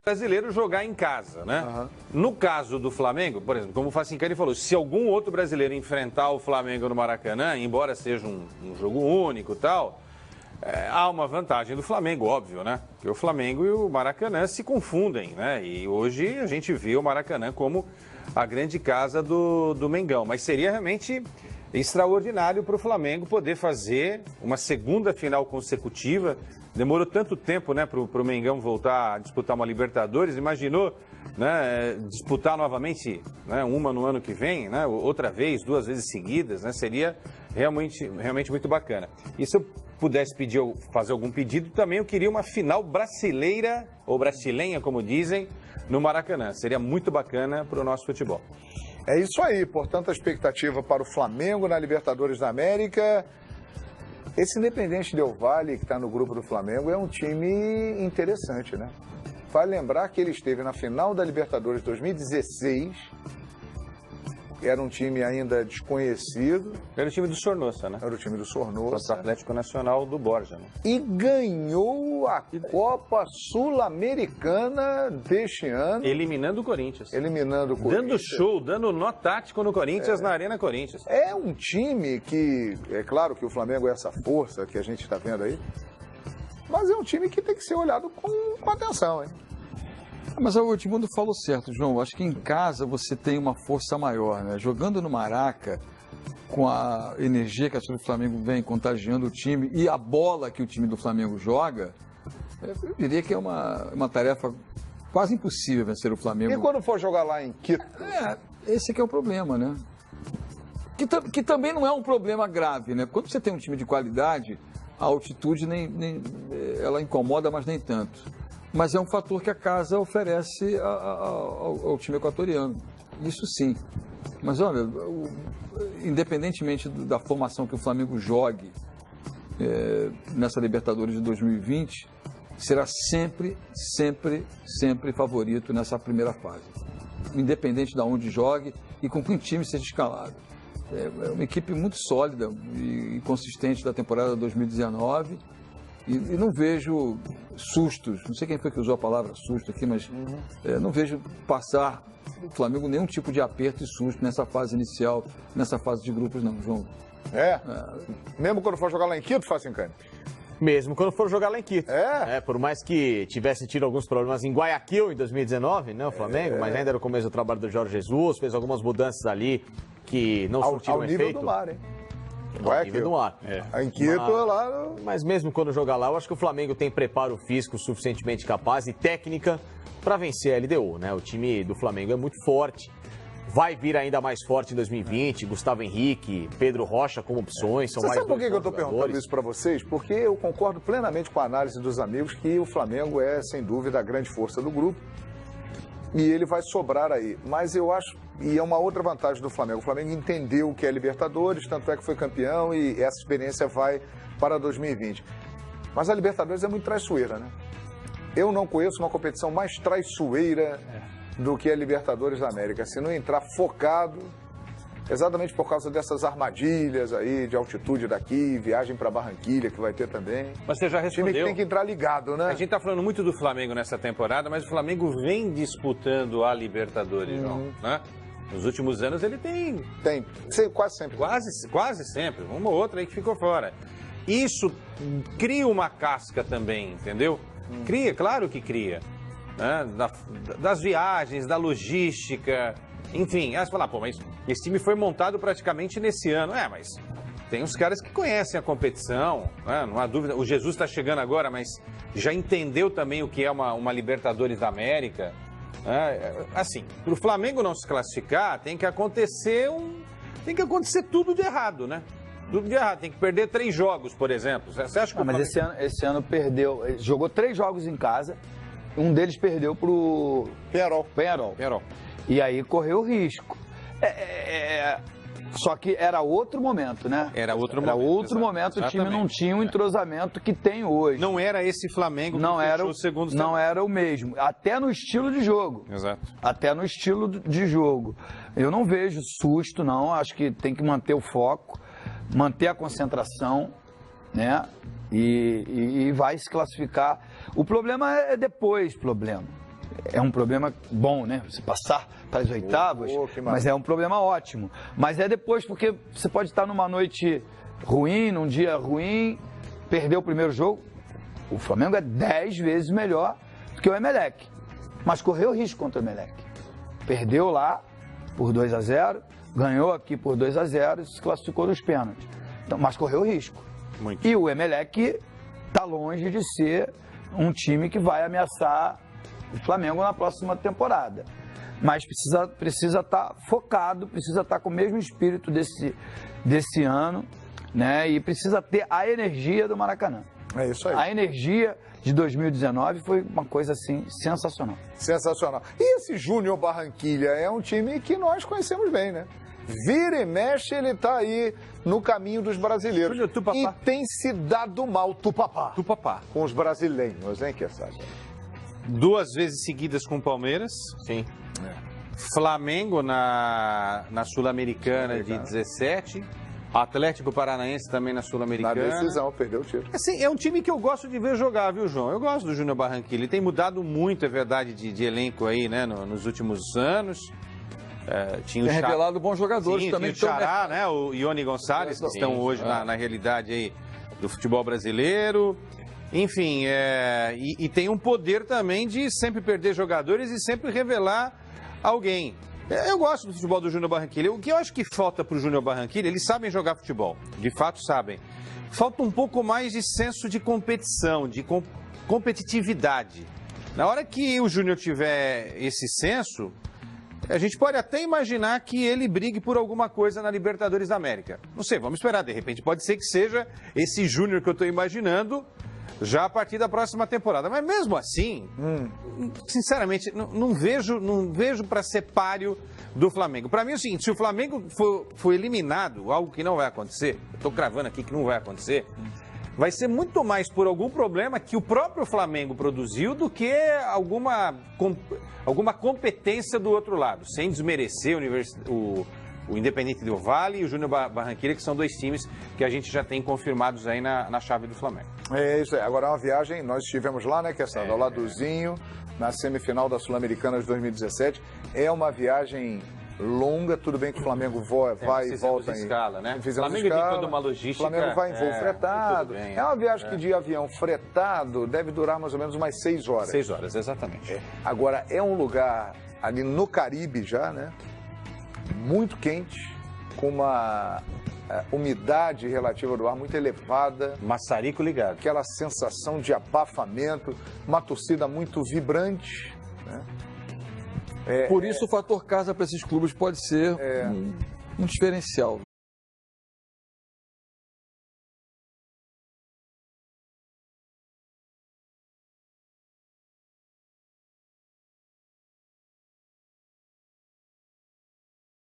Brasileiro jogar em casa, né? No caso do Flamengo, por exemplo, como o Facincani falou, se algum outro brasileiro enfrentar o Flamengo no Maracanã, embora seja um jogo único e tal, há uma vantagem do Flamengo, óbvio, né? Porque o Flamengo e o Maracanã se confundem, né? E hoje a gente vê o Maracanã como a grande casa do Mengão. Mas seria realmente extraordinário para o Flamengo poder fazer uma segunda final consecutiva. Demorou tanto tempo, né, para o Mengão voltar a disputar uma Libertadores. Imaginou, né, disputar novamente, né, uma no ano que vem, né, outra vez, 2 vezes seguidas, né? Seria realmente muito bacana. E se eu pudesse fazer algum pedido, também eu queria uma final brasileira, ou brasileira, como dizem, no Maracanã. Seria muito bacana para o nosso futebol. É isso aí, portanto, a expectativa para o Flamengo na Libertadores da América. Esse Independente Del Valle, que está no grupo do Flamengo, é um time interessante, né? Vale lembrar que ele esteve na final da Libertadores 2016, era um time ainda desconhecido. Era o time do Sornosa, né? Era o time do Sornosa. Contra o Atlético Nacional do Borja, né? E ganhou a Copa Sul-Americana deste ano. Eliminando o Corinthians. Eliminando o Corinthians. Dando show, dando nó tático no Corinthians, na Arena Corinthians. É um time que, é claro que o Flamengo é essa força que a gente está vendo aí, mas é um time que tem que ser olhado com atenção, hein? Mas o Edmundo falou certo, João. Acho que em casa você tem uma força maior, né? Jogando no Maraca, com a energia que a torcida do Flamengo vem contagiando o time e a bola que o time do Flamengo joga, eu diria que é uma tarefa quase impossível vencer o Flamengo. E quando for jogar lá em Quito? Esse que é o problema, né? Que também não é um problema grave, né? Quando você tem um time de qualidade, a altitude ela incomoda, mas nem tanto. Mas é um fator que a casa oferece ao time equatoriano. Isso sim. Mas olha, independentemente da formação que o Flamengo jogue nessa Libertadores de 2020, será sempre favorito nessa primeira fase. Independente de onde jogue e com quem time seja escalado. É uma equipe muito sólida e consistente da temporada 2019. E não vejo sustos, não sei quem foi que usou a palavra susto aqui, mas não vejo passar o Flamengo nenhum tipo de aperto e susto nessa fase inicial, nessa fase de grupos não, João. Mesmo quando for jogar lá em Quito, Facincani? Mesmo quando for jogar lá em Quito. Por mais que tivesse tido alguns problemas em Guayaquil em 2019, né, o Flamengo, mas ainda era o começo do trabalho do Jorge Jesus, fez algumas mudanças ali que não surtiram efeito. Ao nível do mar, hein? Nível do mar. Em Quito, lá... Mas mesmo quando jogar lá, eu acho que o Flamengo tem preparo físico suficientemente capaz e técnica para vencer a LDU, né? O time do Flamengo é muito forte. Vai vir ainda mais forte em 2020. Gustavo Henrique, Pedro Rocha como opções. São Você mais sabe por que eu estou jogadores. perguntando isso para vocês? Porque eu concordo plenamente com a análise dos amigos que o Flamengo é, sem dúvida, a grande força do grupo. E ele vai sobrar aí. Mas eu acho, e é uma outra vantagem do Flamengo, o Flamengo entendeu o que é Libertadores, tanto é que foi campeão e essa experiência vai para 2020. Mas a Libertadores é muito traiçoeira, né? Eu não conheço uma competição mais traiçoeira do que a Libertadores da América. Se não entrar focado, exatamente por causa dessas armadilhas aí, de altitude daqui, viagem para Barranquilha, que vai ter também. Mas você já respondeu. O time tem que entrar ligado, né? A gente está falando muito do Flamengo nessa temporada, mas o Flamengo vem disputando a Libertadores, João, né? Nos últimos anos ele tem... Quase sempre. Quase sempre. Uma ou outra aí que ficou fora. Isso cria uma casca também, entendeu? Cria, claro que cria. Né? Das viagens, da logística, enfim. Aí você fala, mas esse time foi montado praticamente nesse ano. Mas tem uns caras que conhecem a competição, né? Não há dúvida. O Jesus está chegando agora, mas já entendeu também o que é uma Libertadores da América. Assim, para o Flamengo não se classificar, tem que acontecer tudo de errado, né? Tudo de errado. Tem que perder 3 jogos, por exemplo. Você acha que mas esse ano perdeu. Jogou 3 jogos em casa. Um deles perdeu pro Penharol. E aí correu o risco. Só que era outro momento, né? Era outro Era momento, outro momento, o time não exatamente. tinha o entrosamento que tem hoje. Não era esse Flamengo que Não era fechou o segundo não tempo. era o mesmo, até no estilo de jogo. Exato. Até no estilo de jogo. Eu não vejo susto, não. Acho que tem que manter o foco, manter a concentração, né? E vai se classificar. O problema é depois, É um problema bom, né? Você passar para as oitavas, mas é um problema ótimo. Mas é depois, porque você pode estar numa noite ruim, num dia ruim, perder o primeiro jogo. O Flamengo é 10 vezes melhor do que o Emelec, mas correu risco contra o Emelec. Perdeu lá por 2-0, ganhou aqui por 2-0 e se classificou nos pênaltis. Então, mas correu risco. Muito. E o Emelec está longe de ser um time que vai ameaçar o Flamengo na próxima temporada. Mas precisa estar focado, precisa estar com o mesmo espírito desse ano, né? E precisa ter a energia do Maracanã. É isso aí. A energia de 2019 foi uma coisa assim sensacional. Sensacional. E esse Júnior Barranquilla é um time que nós conhecemos bem, né? Vira e mexe, ele tá aí no caminho dos brasileiros. Júnior Tupapá. E tem se dado mal, Tupapá, com os brasileiros, hein, Kessler? 2 vezes seguidas com o Palmeiras. Sim. Flamengo na Sul-Americana de 17. Atlético Paranaense também na Na Sul-Americana. decisão, perdeu o título. Assim, é um time que eu gosto de ver jogar, viu, João? Eu gosto do Júnior Barranquilla. Ele tem mudado muito, é verdade, de elenco aí, né, nos últimos anos. Tinha o Tem Cha- revelado bons jogadores Sim, também. tinha o Xará, né, o Ione Gonçalves, que estão hoje na realidade aí do futebol brasileiro. Enfim, e tem um poder também de sempre perder jogadores e sempre revelar alguém. Eu gosto do futebol do Júnior Barranquilla. O que eu acho que falta para o Júnior Barranquilla, eles sabem jogar futebol, de fato sabem. Falta um pouco mais de senso de competição, de competitividade. Na hora que o Júnior tiver esse senso, a gente pode até imaginar que ele brigue por alguma coisa na Libertadores da América. Não sei, vamos esperar. De repente pode ser que seja esse Júnior que eu estou imaginando já a partir da próxima temporada. Mas mesmo assim, sinceramente, não vejo para ser páreo do Flamengo. Para mim é o seguinte, se o Flamengo for eliminado, algo que não vai acontecer, eu estou cravando aqui que não vai acontecer, vai ser muito mais por algum problema que o próprio Flamengo produziu do que alguma competência do outro lado, sem desmerecer o Independente Del Valle e o Júnior Barranquilla, que são 2 times que a gente já tem confirmados aí na chave do Flamengo. É isso aí. Agora é uma viagem, nós estivemos lá, né, Kessler? Ao ladozinho, na semifinal da Sul-Americana de 2017. É uma viagem longa, tudo bem que o Flamengo vai e volta em escala, né? Fizemos Flamengo escala. tem toda uma logística. O Flamengo vai em voo fretado. tudo bem, é uma viagem que de avião fretado deve durar mais ou menos umas 6 horas. 6 horas, exatamente. Agora, é um lugar ali no Caribe já, né? Muito quente, com uma umidade relativa do ar muito elevada. Maçarico ligado. Aquela sensação de abafamento, uma torcida muito vibrante, né? Por isso o fator casa para esses clubes pode ser um diferencial.